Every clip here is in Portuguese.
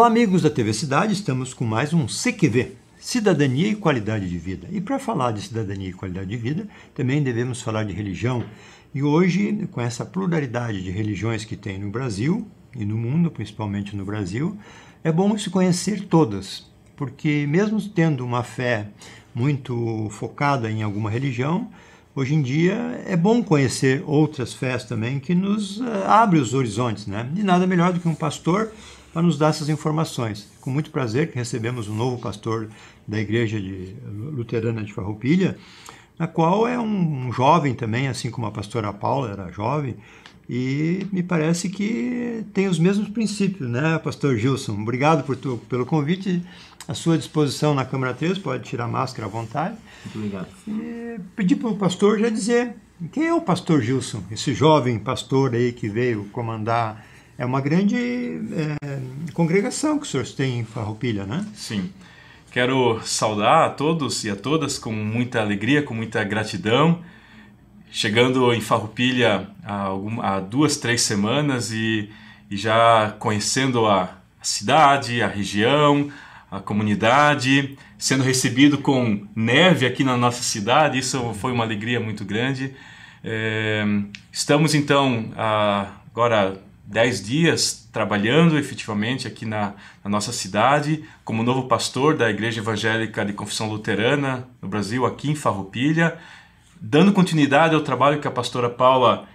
Olá amigos da TV Cidade, estamos com mais um CQV, Cidadania e Qualidade de Vida. E para falar de cidadania e qualidade de vida, também devemos falar de religião. E hoje, com essa pluralidade de religiões que tem no Brasil e no mundo, principalmente no Brasil, é bom se conhecer todas, porque mesmo tendo uma fé muito focada em alguma religião, hoje em dia é bom conhecer outras fés também que nos abre os horizontes, né? E nada melhor do que um pastor para nos dar essas informações. Com muito prazer que recebemos um novo pastor da Igreja Luterana de Farroupilha, na qual é um jovem também, assim como a pastora Paula era jovem, e me parece que tem os mesmos princípios, né, pastor Gilson? Obrigado pelo convite, à sua disposição na Câmara 3, pode tirar a máscara à vontade. Muito obrigado. E pedir para o pastor já dizer quem é o pastor Gilson, esse jovem pastor aí que veio comandar. É uma grande congregação que o senhor tem em Farroupilha, né? Sim. Quero saudar a todos e a todas com muita alegria, com muita gratidão. Chegando em Farroupilha há 2, 3 semanas e já conhecendo a cidade, a região, a comunidade, sendo recebido com neve aqui na nossa cidade, isso foi uma alegria muito grande. Estamos então agora 10 dias trabalhando efetivamente aqui na nossa cidade como novo pastor da Igreja Evangélica de Confissão Luterana no Brasil, aqui em Farroupilha, dando continuidade ao trabalho que a pastora Paula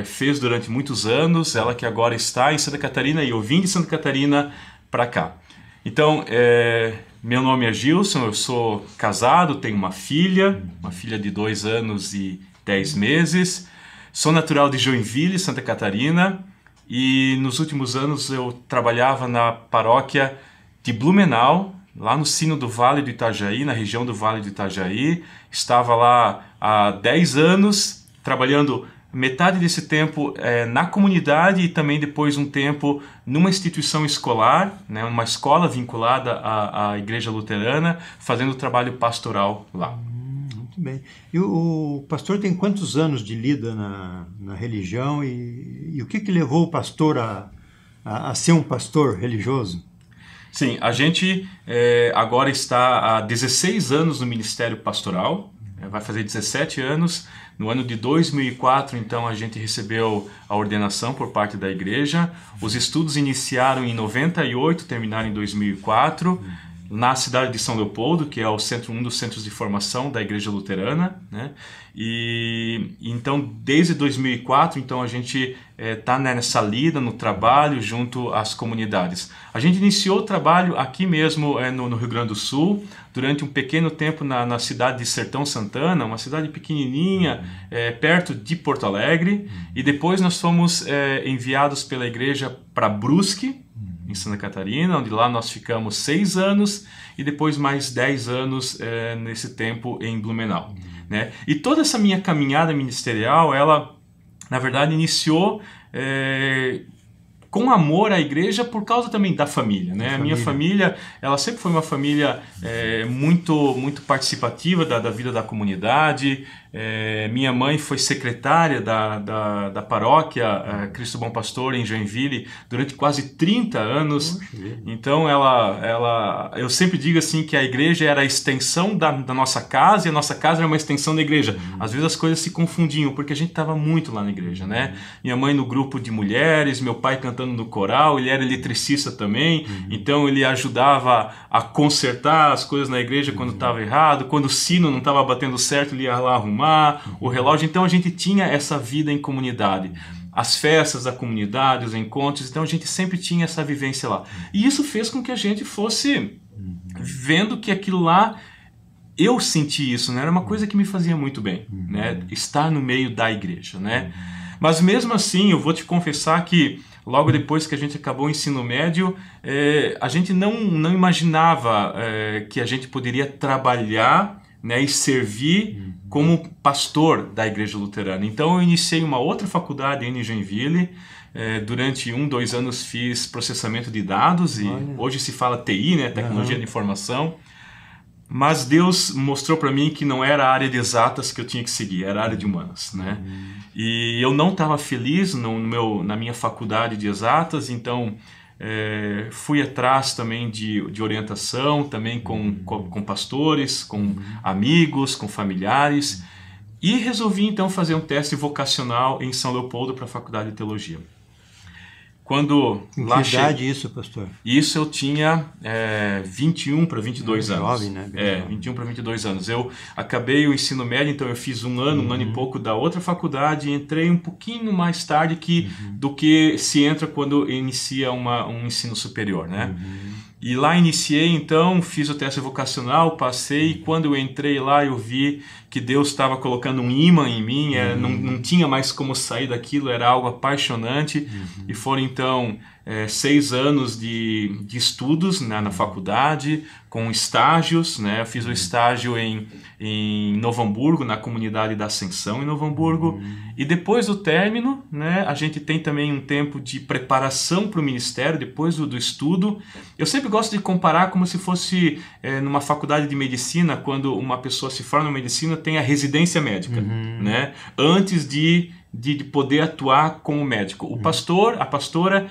fez durante muitos anos, ela que agora está em Santa Catarina e eu vim de Santa Catarina para cá. Então, meu nome é Gilson, eu sou casado, tenho uma filha de 2 anos e 10 meses, sou natural de Joinville, Santa Catarina, e nos últimos anos eu trabalhava na paróquia de Blumenau, lá no sino do Vale do Itajaí, na região do Vale do Itajaí. Estava lá há 10 anos, trabalhando metade desse tempo na comunidade e também depois um tempo numa instituição escolar, né, uma escola vinculada à Igreja Luterana, fazendo trabalho pastoral lá. Muito bem. E o pastor tem quantos anos de lida na religião e o que levou o pastor a ser um pastor religioso? Sim, a gente agora está há 16 anos no ministério pastoral, vai fazer 17 anos. No ano de 2004, então, a gente recebeu a ordenação por parte da igreja. Os estudos iniciaram em 98, terminaram em 2004. Na cidade de São Leopoldo, que é um dos centros de formação da Igreja Luterana, né? E então, desde 2004, então, a gente está nessa lida, no trabalho, junto às comunidades. A gente iniciou o trabalho aqui mesmo no Rio Grande do Sul, durante um pequeno tempo na cidade de Sertão Santana, uma cidade pequenininha, perto de Porto Alegre, e depois nós fomos enviados pela igreja para Brusque, em Santa Catarina, onde lá nós ficamos 6 anos e depois mais 10 anos nesse tempo em Blumenau, né? E toda essa minha caminhada ministerial, ela, na verdade, iniciou com amor à igreja por causa também da família, né? A minha família, ela sempre foi uma família muito participativa da vida vida minha mãe foi secretária da paróquia Cristo Bom Pastor em Joinville durante quase 30 anos. Então eu sempre digo assim que a igreja era a extensão da nossa casa e a nossa casa era uma extensão da igreja. Às vezes as coisas se confundiam porque a gente estava muito lá na igreja, né? Minha mãe no grupo de mulheres, meu pai cantando no coral, ele era eletricista também, então ele ajudava a consertar as coisas na igreja quando estava errado, quando o sino não estava batendo certo, ele ia lá arrumar o relógio. Então a gente tinha essa vida em comunidade, as festas da comunidade, os encontros, então a gente sempre tinha essa vivência lá. E isso fez com que a gente fosse vendo que aquilo lá, eu senti isso, né? Era uma coisa que me fazia muito bem, né? Estar no meio da igreja, né? Mas mesmo assim, eu vou te confessar que logo depois que a gente acabou o ensino médio, a gente não imaginava que a gente poderia trabalhar, né, e servir como pastor da Igreja Luterana. Então eu iniciei uma outra faculdade em Joinville. Durante 1, 2 anos fiz processamento de dados e hoje se fala TI, né, tecnologia de informação. Mas Deus mostrou para mim que não era a área de exatas que eu tinha que seguir, era a área de humanas, né? E eu não estava feliz na minha faculdade de exatas, então fui atrás também de orientação, também com pastores, com amigos, com familiares, e resolvi então fazer um teste vocacional em São Leopoldo para a Faculdade de Teologia. Quando em que idade isso, pastor? Isso eu tinha 21 para 22 anos. Jovem, né? 21 para 22 anos. Eu acabei o ensino médio, então eu fiz um ano e pouco da outra faculdade, e entrei um pouquinho mais tarde do que se entra quando inicia um ensino superior, né? E lá iniciei, então, fiz o teste vocacional, passei, e quando eu entrei lá eu vi que Deus estava colocando um imã em mim, não tinha mais como sair daquilo, era algo apaixonante, e foram então 6 anos de estudos, né, na faculdade, com estágios, né? Eu fiz o estágio em Novo Hamburgo, na comunidade da Ascensão em Novo Hamburgo, e depois do término, né, a gente tem também um tempo de preparação para o ministério, depois do estudo. Eu sempre gosto de comparar como se fosse numa faculdade de medicina, quando uma pessoa se forma em medicina, tem a residência médica, né? Antes de poder atuar como médico. O pastor, a pastora,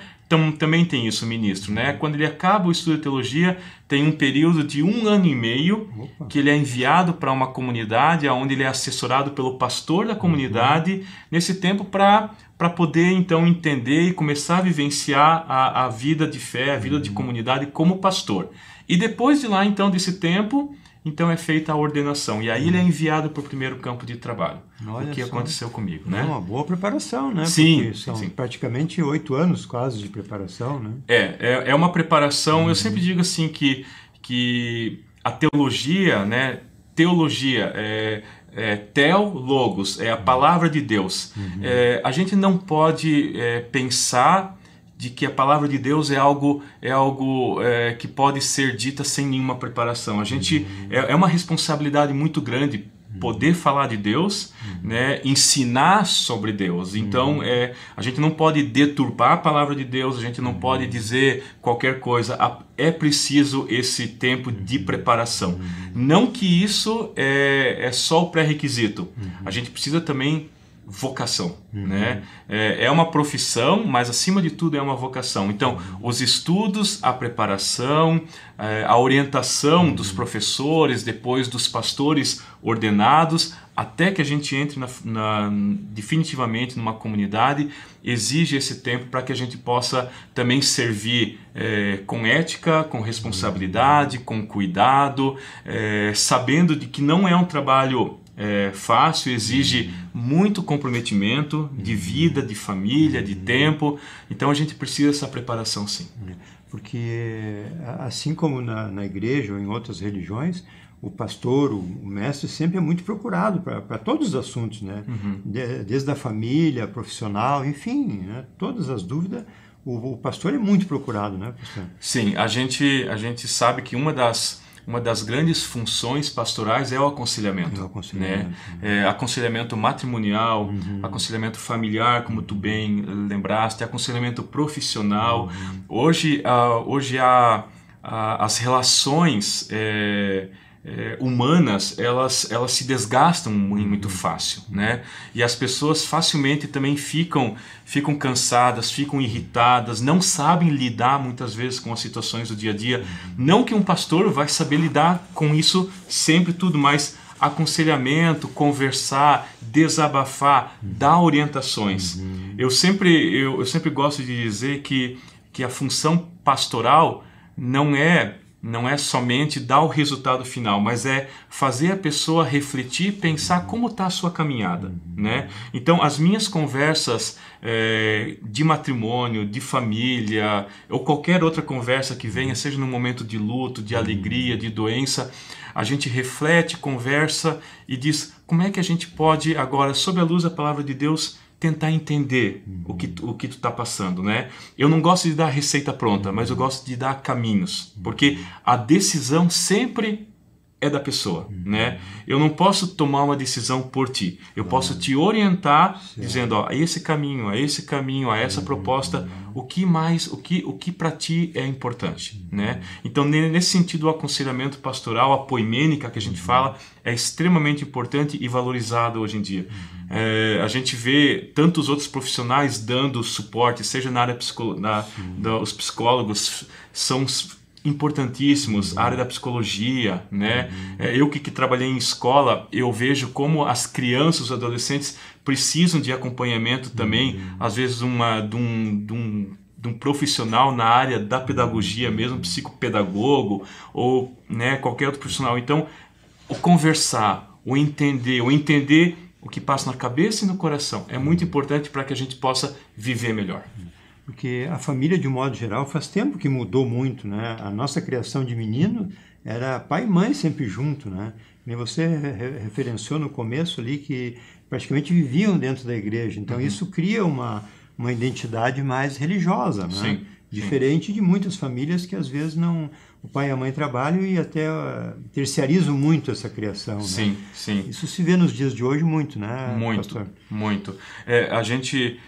também tem isso, ministro, né? Quando ele acaba o estudo de teologia, tem um período de 1 ano e meio que ele é enviado para uma comunidade, onde ele é assessorado pelo pastor da comunidade, nesse tempo para poder então entender e começar a vivenciar a vida de fé, a vida de comunidade como pastor. E depois de lá, então, desse tempo, então é feita a ordenação. E aí ele é enviado para o primeiro campo de trabalho. Olha o que aconteceu comigo, né? Uma boa preparação, né? Sim. Porque são praticamente 8 anos quase de preparação, né? É uma preparação. Eu sempre digo assim que a teologia, né? Teologia teologos, é a palavra de Deus. A gente não pode pensar de que a palavra de Deus é algo que pode ser dita sem nenhuma preparação. A gente é uma responsabilidade muito grande poder falar de Deus, né, ensinar sobre Deus. Então, a gente não pode deturpar a palavra de Deus, a gente não pode dizer qualquer coisa. É preciso esse tempo de preparação. Não que isso é só o pré-requisito. A gente precisa também vocação, né? É uma profissão, mas acima de tudo é uma vocação. Então, os estudos, a preparação, a orientação dos professores, depois dos pastores ordenados, até que a gente entre definitivamente numa comunidade, exige esse tempo para que a gente possa também servir com ética, com responsabilidade, com cuidado, sabendo de que não é um trabalho fácil, exige muito comprometimento de vida, de família, de tempo. Então a gente precisa dessa preparação, sim. Porque assim como na igreja ou em outras religiões, o pastor, o mestre sempre é muito procurado para todos os assuntos, né? Desde a família, profissional, enfim, né? Todas as dúvidas, o pastor é muito procurado, né, pastor? Sim, a gente sabe que uma das grandes funções pastorais é o aconselhamento, né? Aconselhamento matrimonial, aconselhamento familiar, como tu bem lembraste, aconselhamento profissional. Hoje as relações humanas, elas se desgastam muito fácil, né? E as pessoas facilmente também ficam cansadas, ficam irritadas, não sabem lidar muitas vezes com as situações do dia a dia. Não que um pastor vai saber lidar com isso sempre tudo, mas aconselhamento, conversar, desabafar, dar orientações. Eu sempre gosto de dizer que a função pastoral não é somente dar o resultado final, mas é fazer a pessoa refletir, pensar como está a sua caminhada, né? Então, as minhas conversas de matrimônio, de família, ou qualquer outra conversa que venha, seja num momento de luto, de alegria, de doença, a gente reflete, conversa e diz como é que a gente pode agora, sob a luz da palavra de Deus, tentar entender o que tu está passando, né? Eu não gosto de dar receita pronta, mas eu gosto de dar caminhos, porque a decisão sempre é da pessoa, né? Eu não posso tomar uma decisão por ti. Eu posso te orientar dizendo, ó, esse caminho, a essa proposta, o que para ti é importante, né? Então, nesse sentido, o aconselhamento pastoral, a poimênica que a gente fala, é extremamente importante e valorizado hoje em dia. A gente vê tantos outros profissionais dando suporte, seja na área os psicólogos são importantíssimos, a área da psicologia, né? Eu que trabalhei em escola, eu vejo como as crianças, os adolescentes precisam de acompanhamento também, às vezes de um profissional na área da pedagogia, mesmo psicopedagogo ou, né, qualquer outro profissional. Então, o conversar, o entender o que passa na cabeça e no coração é muito importante para que a gente possa viver melhor. Porque a família, de um modo geral, faz tempo que mudou muito, né? A nossa criação de menino era pai e mãe sempre junto, né? E você referenciou no começo ali que praticamente viviam dentro da igreja. Então, isso cria uma identidade mais religiosa, né? Sim, diferente de muitas famílias que, às vezes, não... O pai e a mãe trabalham e até terciarizam muito essa criação, sim, né? Sim. Isso se vê nos dias de hoje muito, né, pastor? Muito. A gente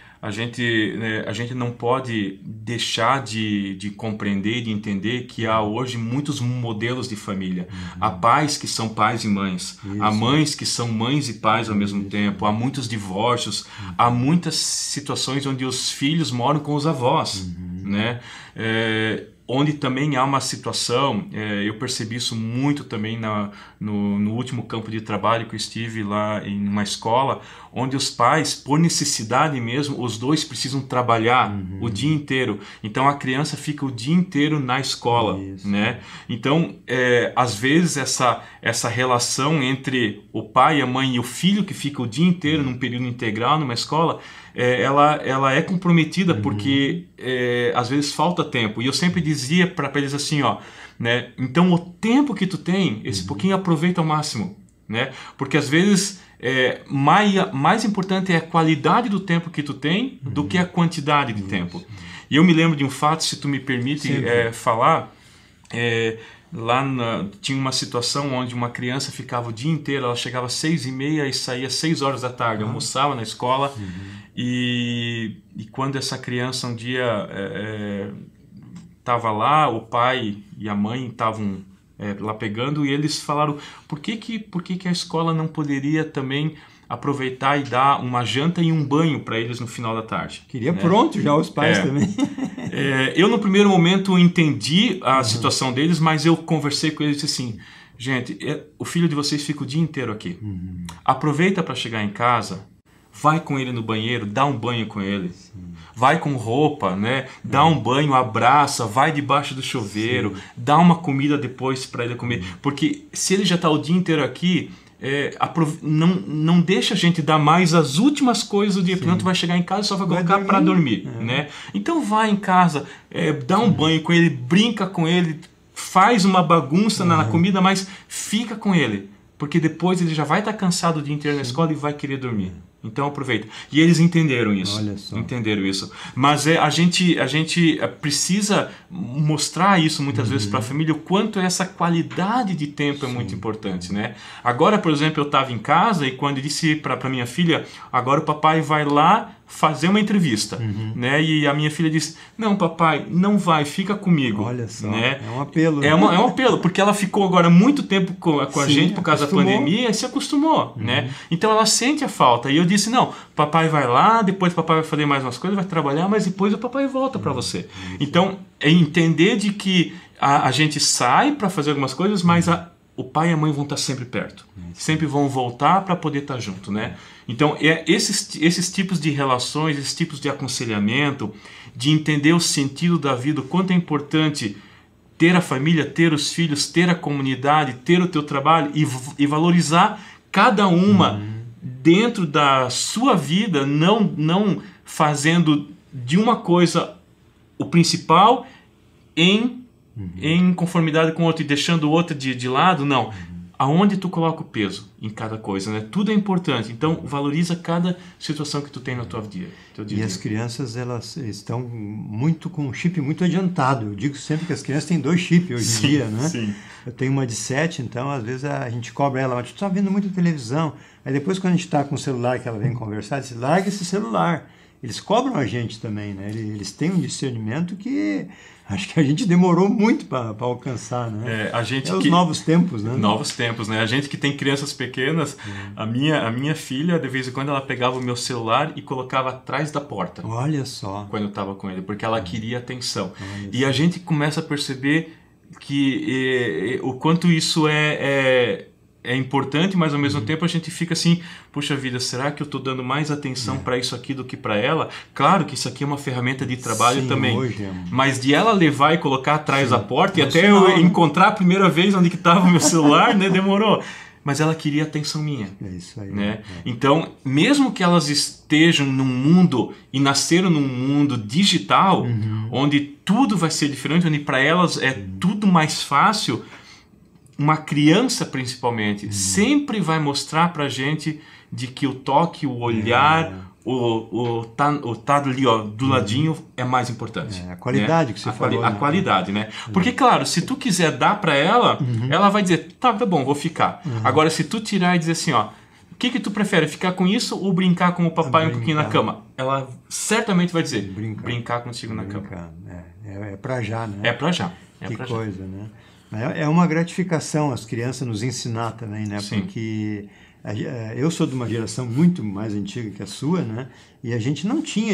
não pode deixar de compreender, de entender que há hoje muitos modelos de família. Há pais que são pais e mães. Isso. Há mães que são mães e pais ao mesmo tempo. Há muitos divórcios. Há muitas situações onde os filhos moram com os avós, né? Onde também há uma situação, eu percebi isso muito também no último campo de trabalho que eu estive lá em uma escola, onde os pais, por necessidade mesmo, os dois precisam trabalhar o dia inteiro. Então a criança fica o dia inteiro na escola, né? Então, às vezes essa relação entre o pai e a mãe e o filho que fica o dia inteiro num período integral numa escola, ela é comprometida porque às vezes falta tempo. E eu sempre dizia para eles assim, ó, né? Então o tempo que tu tem, esse pouquinho aproveita ao máximo, né? Porque às vezes mais importante é a qualidade do tempo que tu tem do que a quantidade de tempo. E eu me lembro de um fato, se tu me permite falar, tinha uma situação onde uma criança ficava o dia inteiro, ela chegava às 6h30 e saía às 6 horas da tarde, almoçava na escola, e quando essa criança um dia estava lá, o pai e a mãe estavam lá pegando, e eles falaram, por que a escola não poderia também aproveitar e dar uma janta e um banho para eles no final da tarde? Queria pronto já os pais também. Eu no primeiro momento entendi a situação deles, mas eu conversei com eles e disse assim, gente, o filho de vocês fica o dia inteiro aqui. Aproveita para chegar em casa, vai com ele no banheiro, dá um banho com ele. Vai com roupa, né? Dá um banho, abraça, vai debaixo do chuveiro, dá uma comida depois para ele comer. Porque se ele já está o dia inteiro aqui, não deixa a gente dar mais as últimas coisas do dia, porque tu vai chegar em casa e só vai colocar para dormir, né? Então vai em casa, dá um banho com ele, brinca com ele, faz uma bagunça na comida, mas fica com ele, porque depois ele já vai estar cansado o dia inteiro na escola e vai querer dormir. Então aproveita. E eles entenderam isso. Olha só. Entenderam isso. Mas a gente precisa mostrar isso muitas vezes para a família, o quanto essa qualidade de tempo é muito importante, né? Agora, por exemplo, eu estava em casa e quando eu disse para minha filha, agora o papai vai lá fazer uma entrevista, né? E a minha filha disse, não papai, não vai, fica comigo. Olha só, né? é um apelo. É um apelo, porque ela ficou agora muito tempo com a gente por causa da pandemia e se acostumou, né? Então ela sente a falta. E eu disse, não, papai vai lá, depois papai vai fazer mais umas coisas, vai trabalhar, mas depois o papai volta para você. Então, é entender de que a gente sai para fazer algumas coisas, mas o pai e a mãe vão estar sempre perto. Sempre vão voltar para poder estar junto, né? Então, esses tipos de relações, esses tipos de aconselhamento, de entender o sentido da vida, o quanto é importante ter a família, ter os filhos, ter a comunidade, ter o teu trabalho e valorizar cada uma dentro da sua vida, não fazendo de uma coisa o principal em conformidade com o outro e deixando o outro de lado, não. aonde tu coloca o peso em cada coisa, né? Tudo é importante. Então, valoriza cada situação que tu tem no teu dia. E as crianças, elas estão muito com um chip muito adiantado. Eu digo sempre que as crianças têm 2 chips hoje em dia, né? Sim. Eu tenho uma de 7, então às vezes a gente cobra ela, mas tu está vendo muita televisão. Aí depois, quando a gente está com o celular que ela vem conversar, diz, larga esse celular. Eles cobram a gente também, né? Eles têm um discernimento que acho que a gente demorou muito para alcançar, né? Os novos tempos, né? Novos tempos, né? A gente que tem crianças pequenas, a minha filha, de vez em quando, ela pegava o meu celular e colocava atrás da porta. Olha só. Quando eu estava com ele, porque ela queria atenção. E a gente começa a perceber que o quanto isso é importante, mas ao mesmo tempo a gente fica assim, puxa vida, será que eu estou dando mais atenção para isso aqui do que para ela? Claro que isso aqui é uma ferramenta de trabalho também, mas de ela levar e colocar atrás da porta e até eu encontrar a primeira vez onde que estava o meu celular, né, demorou. Mas ela queria atenção minha. É isso aí. Né? Então, mesmo que elas estejam num mundo e nasceram num mundo digital, onde tudo vai ser diferente, onde para elas é tudo mais fácil, uma criança principalmente sempre vai mostrar pra gente de que o toque, o olhar, o tá ali, ó, do ladinho é mais importante. A qualidade, né? Que você falou. A qualidade, né? Porque, claro, se tu quiser dar pra ela, ela vai dizer, tá bom, vou ficar. Agora, se tu tirar e dizer assim, ó, o que tu prefere, ficar com isso ou brincar com o papai um pouquinho na cama? Ela certamente vai dizer, brincar contigo na cama. É pra já, né? É pra já. Que coisa, né? É uma gratificação as crianças nos ensinar também, né? Sim. Porque eu sou de uma geração muito mais antiga que a sua, né? E a gente não tinha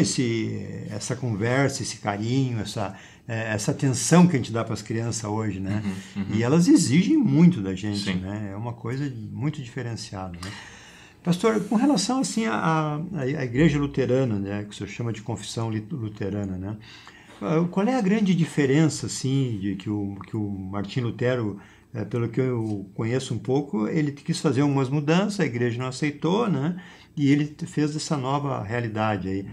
essa conversa, esse carinho, essa atenção que a gente dá para as crianças hoje, né? E elas exigem muito da gente, Sim. né? É uma coisa muito diferenciada, né? Pastor, com relação assim à igreja luterana, né? Que o senhor chama de confissão luterana, né? Qual é a grande diferença, assim, de que o Martim Lutero, pelo que eu conheço um pouco, ele quis fazer algumas mudanças, a igreja não aceitou, né? E ele fez essa nova realidade aí.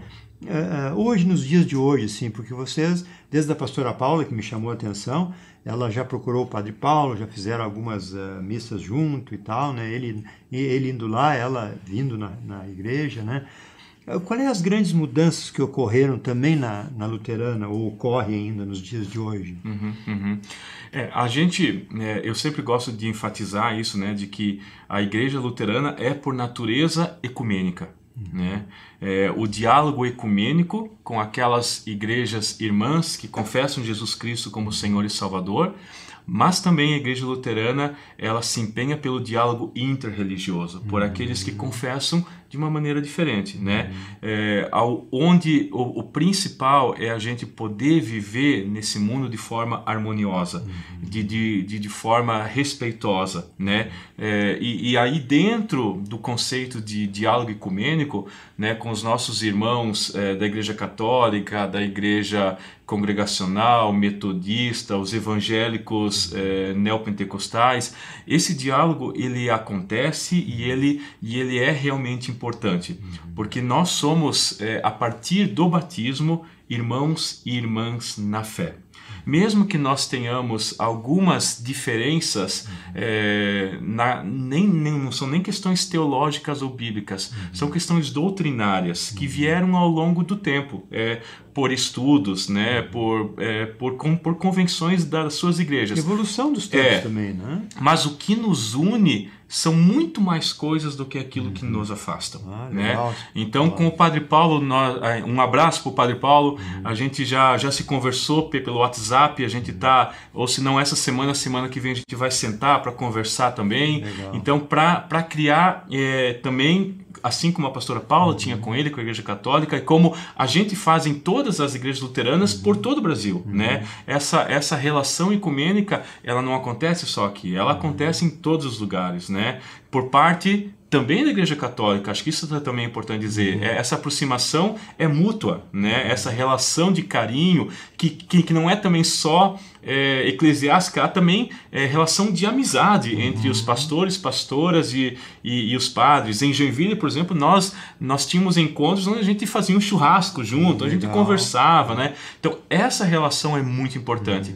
Hoje, nos dias de hoje, assim, porque vocês, desde a pastora Paula, que me chamou a atenção, ela já procurou o padre Paulo, já fizeram algumas missas junto e tal, né? Ele indo lá, ela vindo na igreja, né? Quais as grandes mudanças que ocorreram também na luterana, ou ocorrem ainda nos dias de hoje? A gente, eu sempre gosto de enfatizar isso, né, de que a igreja luterana é por natureza ecumênica. Né? O diálogo ecumênico com aquelas igrejas irmãs que confessam Jesus Cristo como Senhor e Salvador, mas também a igreja luterana, ela se empenha pelo diálogo interreligioso, por aqueles que confessam de uma maneira diferente, né? Onde o principal é a gente poder viver nesse mundo de forma harmoniosa, de forma respeitosa, né? E aí dentro do conceito de diálogo ecumênico, né, com os nossos irmãos da igreja católica, da igreja congregacional, metodista, os evangélicos neopentecostais, esse diálogo ele acontece e ele é realmente importante, porque nós somos, a partir do batismo, irmãos e irmãs na fé. Mesmo que nós tenhamos algumas diferenças, não são nem questões teológicas ou bíblicas, são questões doutrinárias que vieram ao longo do tempo, por estudos, né, por convenções das suas igrejas. Evolução dos tempos também, né? Mas o que nos une são muito mais coisas do que aquilo que nos afastam. Né? Então, com o Padre Paulo, um abraço para o Padre Paulo, a gente já se conversou pelo WhatsApp, a gente está, ou se não essa semana que vem a gente vai sentar para conversar também. Legal. Então, para criar também, assim como a pastora Paula tinha com ele, com a Igreja Católica, e como a gente faz em todas as igrejas luteranas por todo o Brasil. Né? Essa relação ecumênica, ela não acontece só aqui, ela acontece em todos os lugares. Né? Por parte também da Igreja Católica, acho que isso também é importante dizer, essa aproximação é mútua, né? Essa relação de carinho, que não é também só eclesiástica, há também relação de amizade entre os pastores, pastoras e os padres. Em Joinville, por exemplo, nós tínhamos encontros onde a gente fazia um churrasco junto, a gente conversava, né? Então, essa relação é muito importante.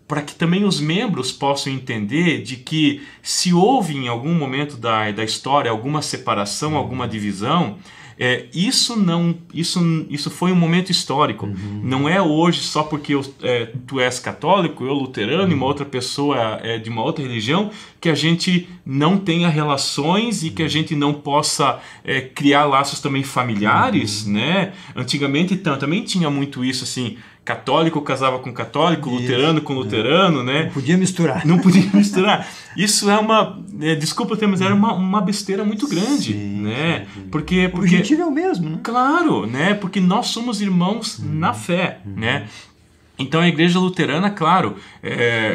para que também os membros possam entender de que se houve em algum momento da história alguma separação, alguma divisão, isso foi um momento histórico. Não é hoje só porque tu és católico, eu luterano e uma outra pessoa é de uma outra religião que a gente não tenha relações e que a gente não possa criar laços também familiares, né? Antigamente também tinha muito isso, assim, católico casava com católico, luterano com luterano, né? Não podia misturar. Não podia misturar. Isso é desculpa o termo, mas era uma besteira muito grande, né? Sim. Porque O objetivo é o mesmo, né? Claro, né? Porque nós somos irmãos na fé, né? Então a igreja luterana, claro,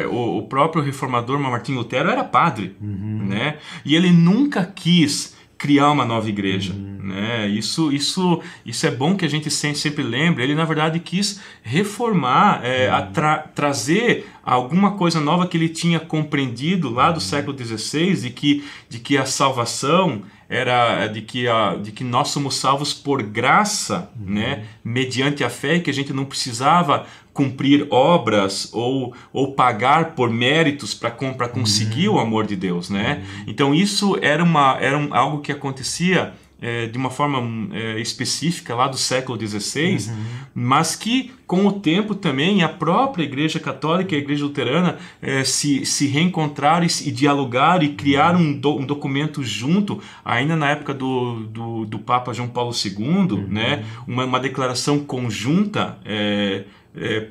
o próprio reformador Martim Lutero era padre, né? E ele nunca quis criar uma nova igreja, né? Isso é bom que a gente sempre lembre. Ele na verdade quis reformar, trazer alguma coisa nova que ele tinha compreendido lá do século XVI, de que a salvação era de que nós somos salvos por graça, né? Mediante a fé, e que a gente não precisava cumprir obras ou pagar por méritos para conseguir o amor de Deus, né? Então isso era algo que acontecia de uma forma específica lá do século XVI, mas que com o tempo também a própria Igreja Católica e a Igreja Luterana se reencontraram e dialogaram e criaram um documento junto, ainda na época do Papa João Paulo II, né? Uma declaração conjunta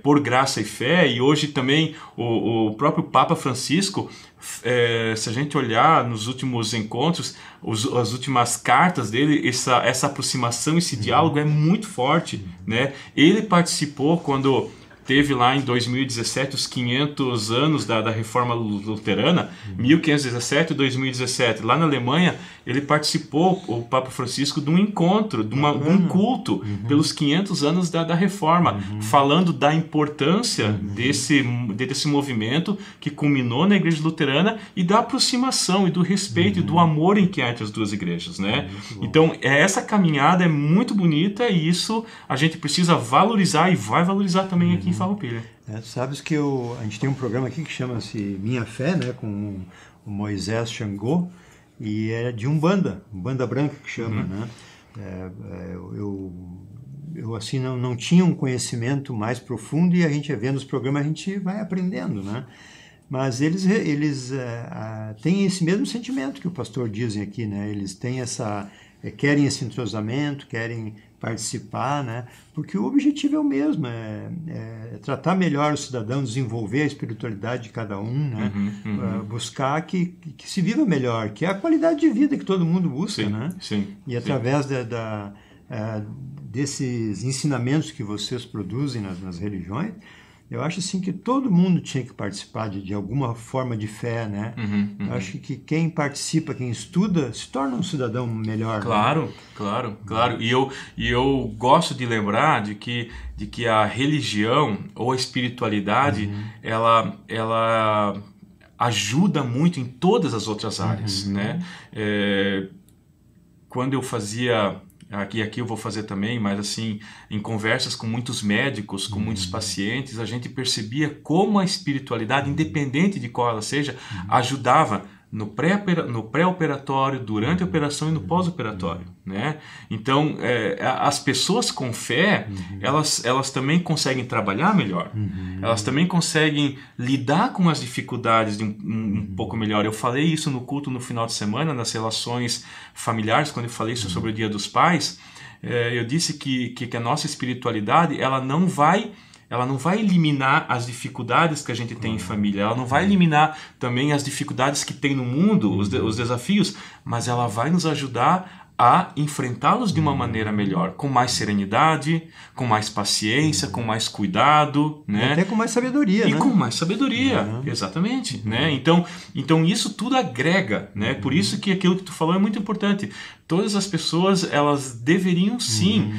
por graça e fé. E hoje também o próprio Papa Francisco, se a gente olhar nos últimos encontros, as últimas cartas dele, essa aproximação, esse diálogo é muito forte, né? Ele participou quando teve lá em 2017 os 500 anos da Reforma Luterana, 1517 e 2017. Lá na Alemanha, ele participou, o Papa Francisco, de um encontro, de um culto pelos 500 anos da Reforma, falando da importância desse movimento que culminou na Igreja Luterana e da aproximação e do respeito e do amor em que há entre as duas igrejas, né? Então, essa caminhada é muito bonita e isso a gente precisa valorizar e vai valorizar também aqui em Farroupilha. Sabes que a gente tem um programa aqui que chama-se Minha Fé, né, com o Moisés Xangô, e é de Umbanda branca que chama, né? Eu assim não tinha um conhecimento mais profundo, e a gente vendo os programas a gente vai aprendendo, né? Mas eles têm esse mesmo sentimento que o pastor dizem aqui, né? Eles têm querem esse entrosamento, querem participar, né? Porque o objetivo é o mesmo, é tratar melhor o cidadão, desenvolver a espiritualidade de cada um, né? Buscar que se viva melhor, que é a qualidade de vida que todo mundo busca, né? E através desses ensinamentos que vocês produzem nas religiões, eu acho assim que todo mundo tinha que participar de alguma forma de fé, né? Eu acho que quem participa, quem estuda, se torna um cidadão melhor. Claro, né? claro. E eu gosto de lembrar de que a religião ou a espiritualidade, ela ajuda muito em todas as outras áreas, né? Quando eu fazia... Aqui eu vou fazer também, mas assim, em conversas com muitos médicos, com muitos pacientes, a gente percebia como a espiritualidade, independente de qual ela seja, ajudava no pré-operatório, durante a operação e no pós-operatório, né? Então, as pessoas com fé, elas também conseguem trabalhar melhor, elas também conseguem lidar com as dificuldades um pouco melhor. Eu falei isso no culto no final de semana, nas relações familiares, quando eu falei isso sobre o Dia dos Pais. Eu disse que a nossa espiritualidade, ela não vai eliminar as dificuldades que a gente tem em família, ela não vai eliminar também as dificuldades que tem no mundo, os desafios, mas ela vai nos ajudar a enfrentá-los de uma maneira melhor, com mais serenidade, com mais paciência, com mais cuidado, né? Até com mais sabedoria, e né? com mais sabedoria, exatamente, né? Então isso tudo agrega, né? Por isso que aquilo que tu falou é muito importante. Todas as pessoas, elas deveriam sim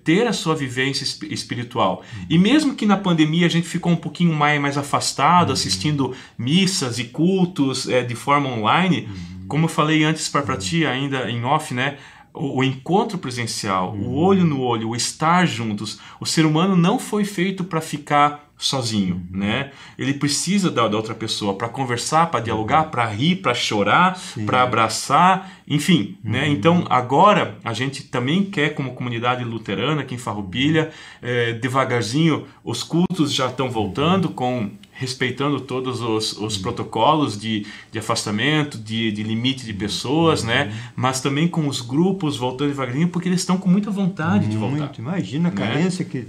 ter a sua vivência espiritual. E mesmo que na pandemia a gente ficou um pouquinho mais afastado, assistindo missas e cultos de forma online, como eu falei antes para ti, ainda em off, né? O encontro presencial, o olho no olho, o estar juntos. O ser humano não foi feito para ficar sozinho, né? Ele precisa da outra pessoa para conversar, para dialogar, para rir, para chorar, para abraçar, enfim, né? Então agora a gente também quer, como comunidade luterana aqui em Farroupilha, devagarzinho os cultos já estão voltando, respeitando todos os protocolos de afastamento, de limite de pessoas, né? Mas também com os grupos voltando devagarinho, porque eles estão com muita vontade de voltar. Imagina a carência que...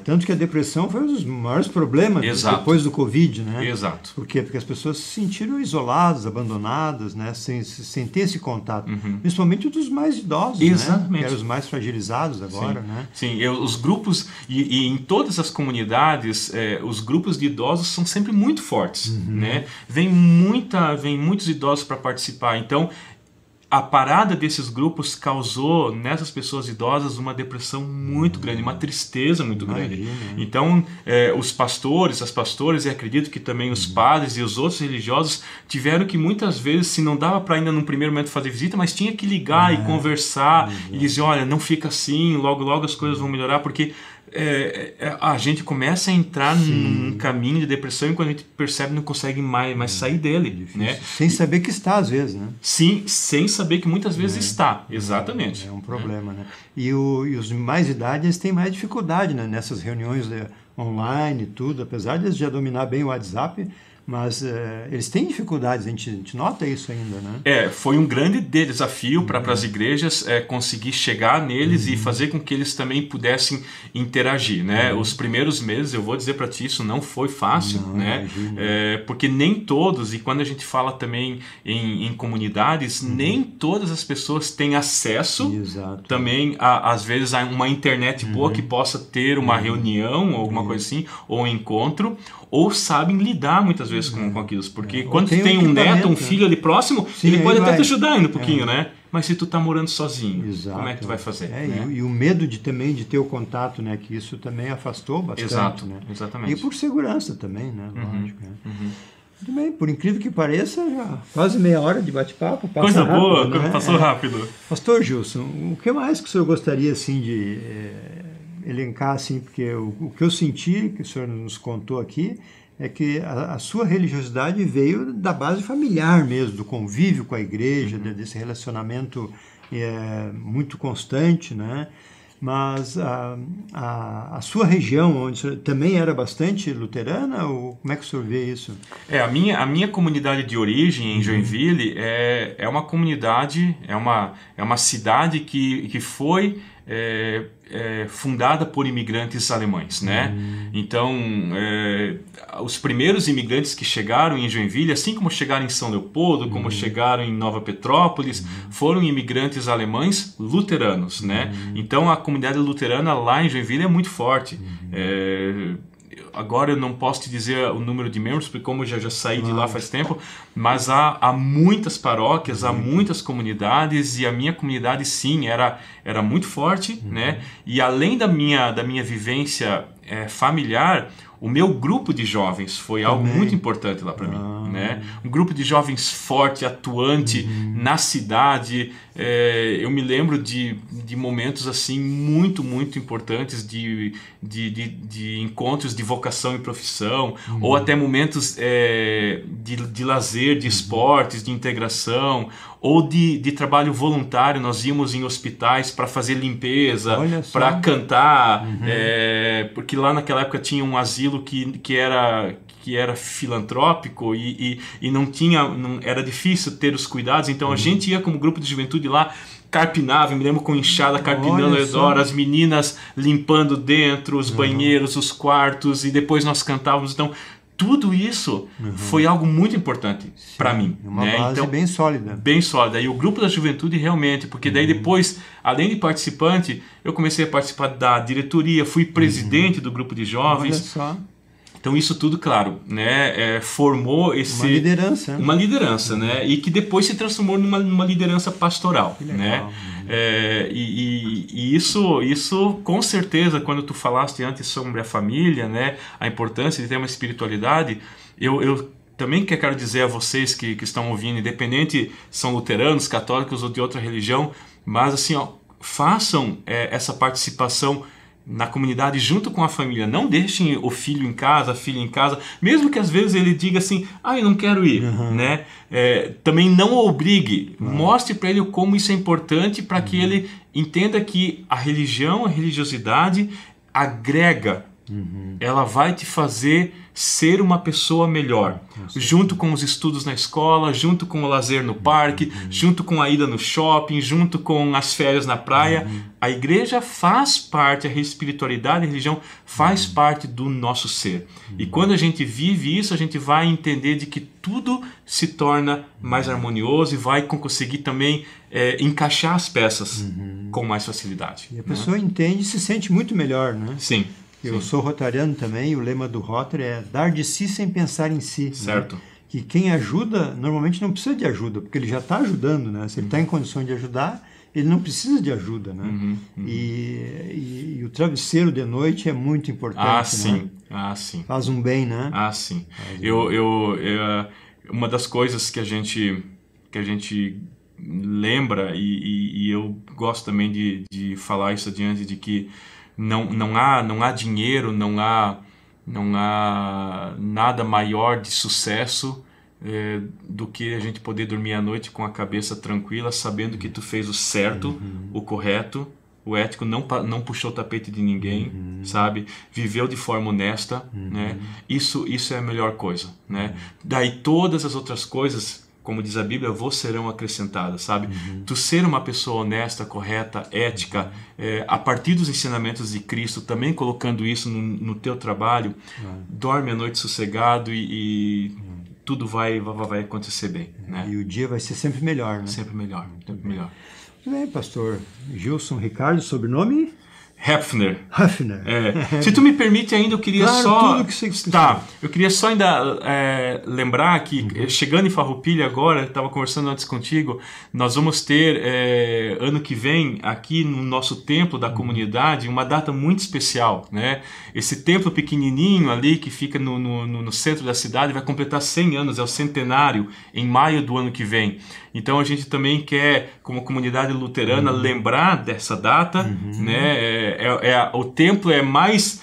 tanto que a depressão foi um dos maiores problemas depois do Covid, né? Exato. Por quê? Porque as pessoas se sentiram isoladas, abandonadas, né? Sem ter esse contato. Principalmente dos mais idosos, exatamente, né? Que eram os mais fragilizados agora, sim, né? Sim, os grupos, e em todas as comunidades, os grupos de idosos são sempre muito fortes, né? Vem muitos idosos para participar, então... A parada desses grupos causou nessas pessoas idosas uma depressão muito grande, uma tristeza muito grande. Então, os pastores, as pastoras, e acredito que também os padres e os outros religiosos tiveram que muitas vezes, se não dava para ainda no primeiro momento fazer visita, mas tinha que ligar e conversar e dizer, olha, não fica assim, logo logo as coisas vão melhorar, porque a gente começa a entrar num caminho de depressão e quando a gente percebe não consegue mais sair dele, né? Sem saber que está às vezes, né? Sim, sem saber que muitas vezes está, exatamente. É um problema, né? E os de mais idade, eles têm mais dificuldade, né? Nessas reuniões online e tudo, apesar de eles já dominar bem o WhatsApp, mas eles têm dificuldades, a gente nota isso ainda, né? Foi um grande desafio para as igrejas conseguir chegar neles e fazer com que eles também pudessem interagir, né? Os primeiros meses, eu vou dizer para ti, isso não foi fácil, né? Porque nem todos, e quando a gente fala também em comunidades, nem todas as pessoas têm acesso também, às vezes, a uma internet boa que possa ter uma reunião ou alguma coisa assim, ou um encontro, ou sabem lidar muitas vezes com aquilo, porque quando tu tem um neto, um filho ali próximo, ele pode até te ajudar ainda um pouquinho, né? Mas se tu tá morando sozinho, como é que tu vai fazer? Né? E o medo de ter o contato, né? Que isso também afastou bastante, né? Exatamente. E por segurança também, né? Lógico, né? Muito bem, por incrível que pareça, já quase meia hora de bate-papo. Coisa rápido, boa, né? Passou rápido. Pastor Gilson, o que mais que o senhor gostaria, assim, de elencar, assim, porque o que eu senti, que o senhor nos contou aqui, é que a sua religiosidade veio da base familiar mesmo, do convívio com a igreja, desse relacionamento muito constante, né? Mas a sua região, onde também era bastante luterana, ou como é que o senhor vê isso? A minha comunidade de origem em Joinville é uma comunidade, é uma cidade que foi fundada por imigrantes alemães, né? Então, os primeiros imigrantes que chegaram em Joinville, assim como chegaram em São Leopoldo, como chegaram em Nova Petrópolis, foram imigrantes alemães luteranos, né? Então, a comunidade luterana lá em Joinville é muito forte. Agora eu não posso te dizer o número de membros, porque como eu já saí de lá faz tempo, mas há muitas paróquias, há muitas comunidades, e a minha comunidade sim, era muito forte, né? E além da minha vivência familiar, o meu grupo de jovens foi algo muito importante lá para mim, né? Um grupo de jovens forte, atuante na cidade. Eu me lembro de momentos assim muito importantes de encontros de vocação e profissão, ou até momentos de lazer, de esportes, de integração, ou de trabalho voluntário. Nós íamos em hospitais para fazer limpeza, para cantar, porque lá naquela época tinha um asilo que era filantrópico e era difícil ter os cuidados, então a gente ia como grupo de juventude lá, carpinava, me lembro com enxada, carpinando ao redor, as meninas limpando dentro, os banheiros, os quartos, e depois nós cantávamos. Então tudo isso foi algo muito importante para mim. Uma base então, bem sólida. Bem sólida. E o grupo da juventude realmente, porque daí depois, além de participante, eu comecei a participar da diretoria, fui presidente do grupo de jovens. Olha só. Então isso tudo, claro, né, formou uma liderança, né, e que depois se transformou numa liderança pastoral, né, e isso com certeza, quando tu falaste antes sobre a família, né, a importância de ter uma espiritualidade, eu também quero dizer a vocês que estão ouvindo, independente são luteranos, católicos ou de outra religião, mas assim, façam essa participação na comunidade junto com a família. Não deixem o filho em casa, a filha em casa, mesmo que às vezes ele diga assim, eu não quero ir, né? Também não o obrigue. Mostre para ele como isso é importante para que ele entenda que a religião, a religiosidade agrega. Ela vai te fazer ser uma pessoa melhor, junto com os estudos na escola, junto com o lazer no parque, junto com a ida no shopping, junto com as férias na praia. A igreja faz parte, a espiritualidade, a religião faz parte do nosso ser. E quando a gente vive isso, a gente vai entender de que tudo se torna mais harmonioso e vai conseguir também encaixar as peças com mais facilidade. E a pessoa entende e se sente muito melhor, né? Sim. Eu sou rotariano também, e o lema do Rotary é dar de si sem pensar em si. Certo. Né? Que quem ajuda, normalmente não precisa de ajuda, porque ele já está ajudando, né? Se ele está em condições de ajudar, ele não precisa de ajuda, né? E o travesseiro de noite é muito importante, sim. Né? Sim. Faz um bem, né? Sim. Uma das coisas que a gente lembra, e eu gosto também de falar isso adiante, de que não há dinheiro, não há nada maior de sucesso do que a gente poder dormir à noite com a cabeça tranquila, sabendo que tu fez o certo, o correto, o ético, não puxou o tapete de ninguém, sabe? Viveu de forma honesta, né? Isso é a melhor coisa, né? Daí todas as outras coisas, como diz a Bíblia, vos serão acrescentadas, sabe? Tu ser uma pessoa honesta, correta, ética, a partir dos ensinamentos de Cristo, também colocando isso no teu trabalho, dorme a noite sossegado e tudo vai acontecer bem, né? E o dia vai ser sempre melhor, né? Sempre melhor, sempre melhor. Muito bem, pastor Gilson Ricardo, sobrenome? Hafner. Hafner. Se tu me permite ainda, eu queria tudo que você eu queria só ainda lembrar que, chegando em Farroupilha agora, estava conversando antes contigo, nós vamos ter, ano que vem, aqui no nosso templo da comunidade, uma data muito especial, né? Esse templo pequenininho ali, que fica no centro da cidade, vai completar 100 anos, é o centenário, em maio do ano que vem. Então a gente também quer, como comunidade luterana, lembrar dessa data, né? O templo é mais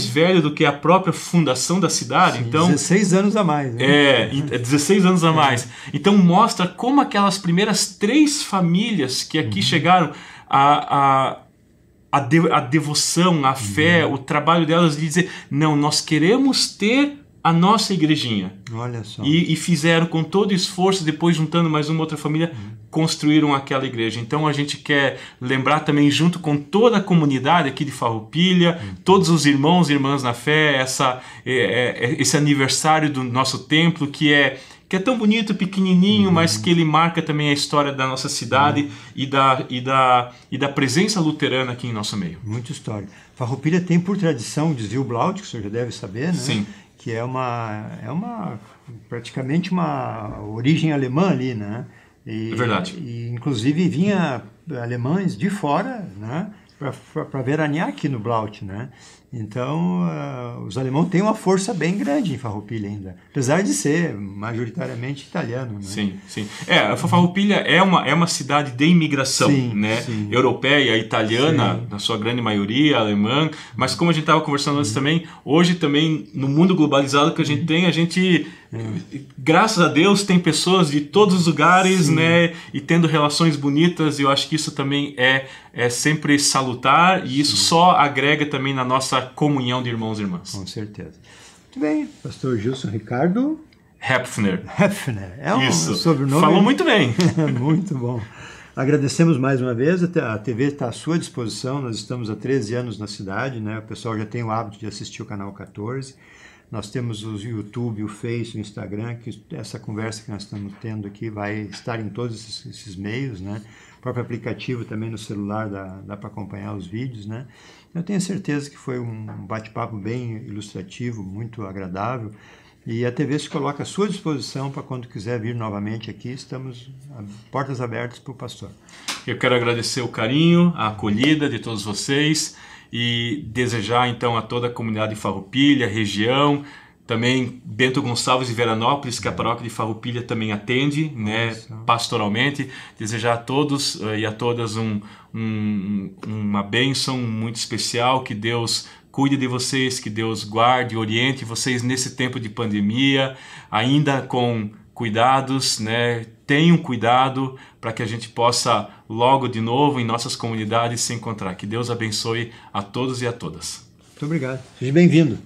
velho do que a própria fundação da cidade. Sim, então 16 anos a mais. Né? 16 anos a mais. Então mostra como aquelas primeiras 3 famílias que aqui chegaram, a devoção, a fé, o trabalho delas de dizer, não, nós queremos ter a nossa igrejinha. Olha só. E fizeram com todo esforço, depois juntando mais uma outra família, construíram aquela igreja. Então a gente quer lembrar também, junto com toda a comunidade aqui de Farroupilha, todos os irmãos e irmãs na fé, esse aniversário do nosso templo, que é tão bonito, pequenininho, mas que ele marca também a história da nossa cidade e da presença luterana aqui em nosso meio. Muita história. Farroupilha tem por tradição o desvio Blaut, que o senhor já deve saber, né? Sim. Que é praticamente uma origem alemã ali, né? É verdade. E inclusive vinha alemães de fora, né? Para veranear aqui no Blaut, né? Então, os alemães têm uma força bem grande em Farroupilha ainda, apesar de ser majoritariamente italiano, né? Sim, sim. A Farroupilha é uma cidade de imigração, né? Sim. Europeia, italiana, sim, na sua grande maioria, alemã, mas como a gente estava conversando antes também, hoje também, no mundo globalizado que a gente tem, graças a Deus, tem pessoas de todos os lugares, sim, né? E tendo relações bonitas, e eu acho que isso também é sempre salutar, e isso, sim, só agrega também na nossa comunhão de irmãos e irmãs. Com certeza. Muito bem, pastor Gilson Ricardo Hafner. Hafner, um sobrenome. Falou muito bem. Muito bom. Agradecemos mais uma vez, a TV está à sua disposição, nós estamos há 13 anos na cidade, né? O pessoal já tem o hábito de assistir o canal 14. Nós temos o YouTube, o Face, o Instagram, que essa conversa que nós estamos tendo aqui vai estar em todos esses meios, né? O próprio aplicativo também no celular dá para acompanhar os vídeos, né? Eu tenho certeza que foi um bate-papo bem ilustrativo, muito agradável, e a TV se coloca à sua disposição para quando quiser vir novamente aqui, estamos portas abertas para o pastor. Eu quero agradecer o carinho, a acolhida de todos vocês, e desejar então a toda a comunidade de Farroupilha, região, Também Bento Gonçalves e Veranópolis, que a paróquia de Farroupilha também atende, né, pastoralmente. Desejar a todos e a todas uma bênção muito especial, que Deus cuide de vocês, que Deus guarde e oriente vocês nesse tempo de pandemia, ainda com cuidados, né? Tenham cuidado para que a gente possa logo de novo em nossas comunidades se encontrar. Que Deus abençoe a todos e a todas. Muito obrigado. Seja bem-vindo.